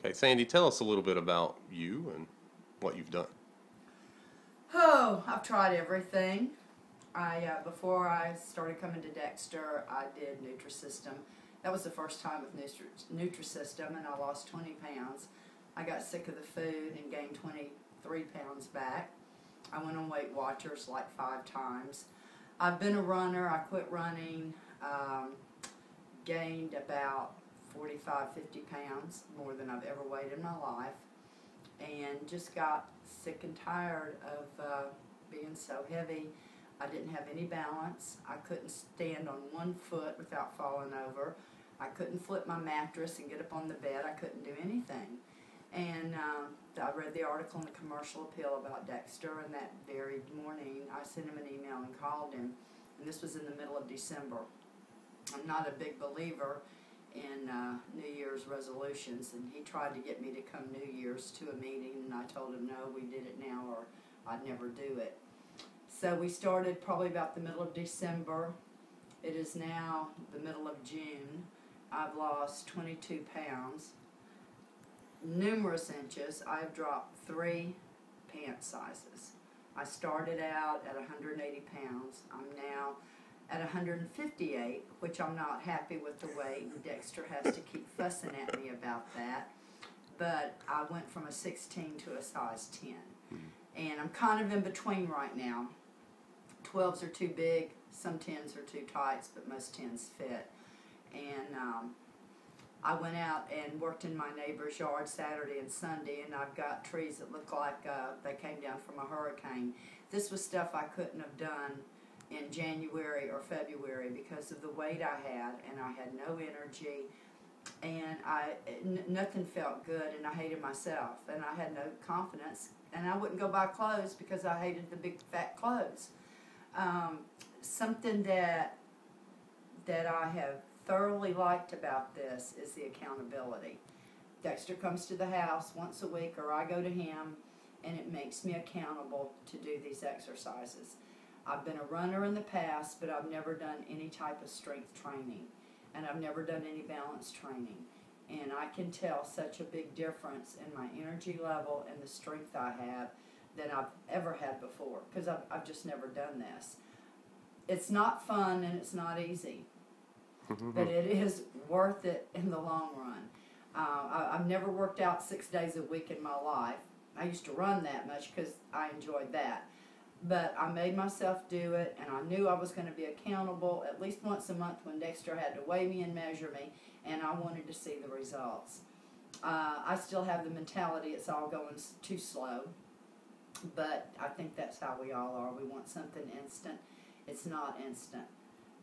Okay, Sandy, tell us a little bit about you and what you've done. Oh, I've tried everything. Before I started coming to Dexter, I did Nutrisystem. That was the first time with Nutrisystem, and I lost 20 pounds. I got sick of the food and gained 23 pounds back. I went on Weight Watchers like 5 times. I've been a runner. I quit running, gained about 45, 50 pounds, more than I've ever weighed in my life, and just got sick and tired of being so heavy. I didn't have any balance. I couldn't stand on one foot without falling over. I couldn't flip my mattress and get up on the bed. I couldn't do anything. And I read the article in the Commercial Appeal about Dexter, and that very morning I sent him an email and called him, and this was in the middle of December. I'm not a big believer in New Year's resolutions, and he tried to get me to come New Year's to a meeting, and I told him no, we did it now or I'd never do it. So we started probably about the middle of December. It is now the middle of June. I've lost 22 pounds, numerous inches. I've dropped 3 pant sizes. I started out at 180 pounds. I'm now at 158, which I'm not happy with the weight. Dexter has to keep fussing at me about that. But I went from a 16 to a size 10. And I'm kind of in between right now. 12s are too big, some 10s are too tight, but most 10s fit. And I went out and worked in my neighbor's yard Saturday and Sunday, and I've got trees that look like they came down from a hurricane. This was stuff I couldn't have done in January or February because of the weight I had, and I had no energy, and nothing felt good, and I hated myself, and I had no confidence, and I wouldn't go buy clothes because I hated the big fat clothes. Something that I have thoroughly liked about this is the accountability. Dexter comes to the house once a week, or I go to him, and it makes me accountable to do these exercises. I've been a runner in the past, but I've never done any type of strength training, and I've never done any balance training. And I can tell such a big difference in my energy level and the strength I have than I've ever had before, because I've just never done this. It's not fun and it's not easy, but it is worth it in the long run. I've never worked out 6 days a week in my life. I used to run that much because I enjoyed that. But I made myself do it, and I knew I was going to be accountable at least once a month when Dexter had to weigh me and measure me, and I wanted to see the results. I still have the mentality it's all going too slow, but I think that's how we all are. We want something instant. It's not instant,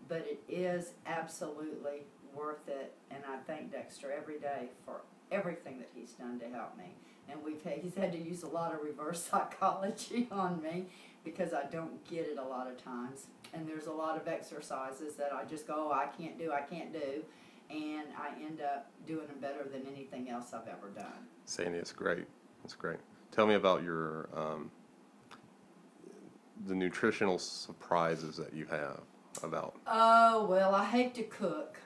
but it is absolutely worth it, and I thank Dexter every day for everything that he's done to help me. And he's had to use a lot of reverse psychology on me because I don't get it a lot of times. And there's a lot of exercises that I just go, oh, I can't do, and I end up doing them better than anything else I've ever done. Sandy, it's great. It's great. Tell me about your the nutritional surprises that you have about. Oh, well, I hate to cook.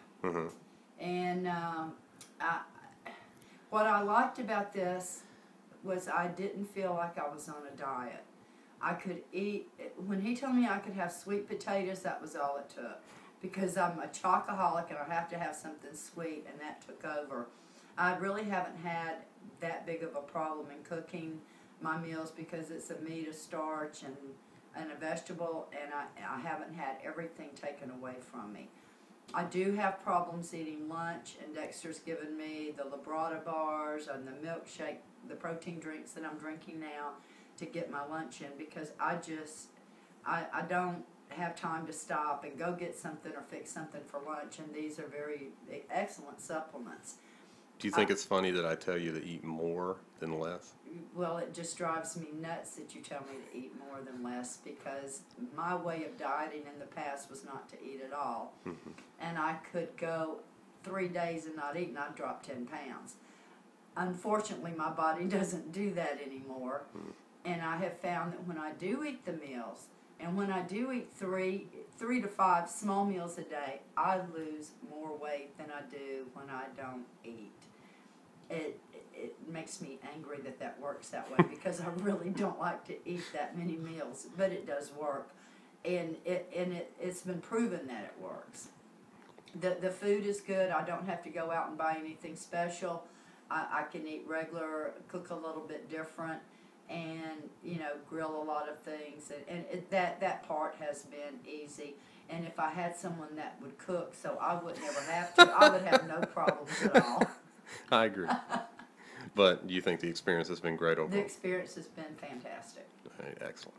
And what I liked about this was I didn't feel like I was on a diet. I could eat, when he told me I could have sweet potatoes, that was all it took. Because I'm a chocoholic and I have to have something sweet, and that took over. I really haven't had that big of a problem in cooking my meals because it's a meat, a starch, and a vegetable, and I haven't had everything taken away from me. I do have problems eating lunch, and Dexter's given me the Labrada bars and the milkshake, the protein drinks that I'm drinking now to get my lunch in, because I don't have time to stop and go get something or fix something for lunch, and these are very excellent supplements. Do you think it's funny that I tell you to eat more than less? Well, it just drives me nuts that you tell me to eat more than less, because my way of dieting in the past was not to eat at all. And I could go 3 days and not eat, and I'd drop 10 pounds. Unfortunately, my body doesn't do that anymore. And I have found that when I do eat the meals, and when I do eat three to five small meals a day, I lose more weight than I do when I don't eat. makes me angry that works that way because I really don't like to eat that many meals, but it does work, and it's been proven that it works. The food is good. I don't have to go out and buy anything special. I can eat regular, cook a little bit different, and grill a lot of things, and that part has been easy. And if I had someone that would cook, so I would never have to, I would have no problems at all. I agree. But do you think the experience has been great overall? The experience has been fantastic. All right, excellent.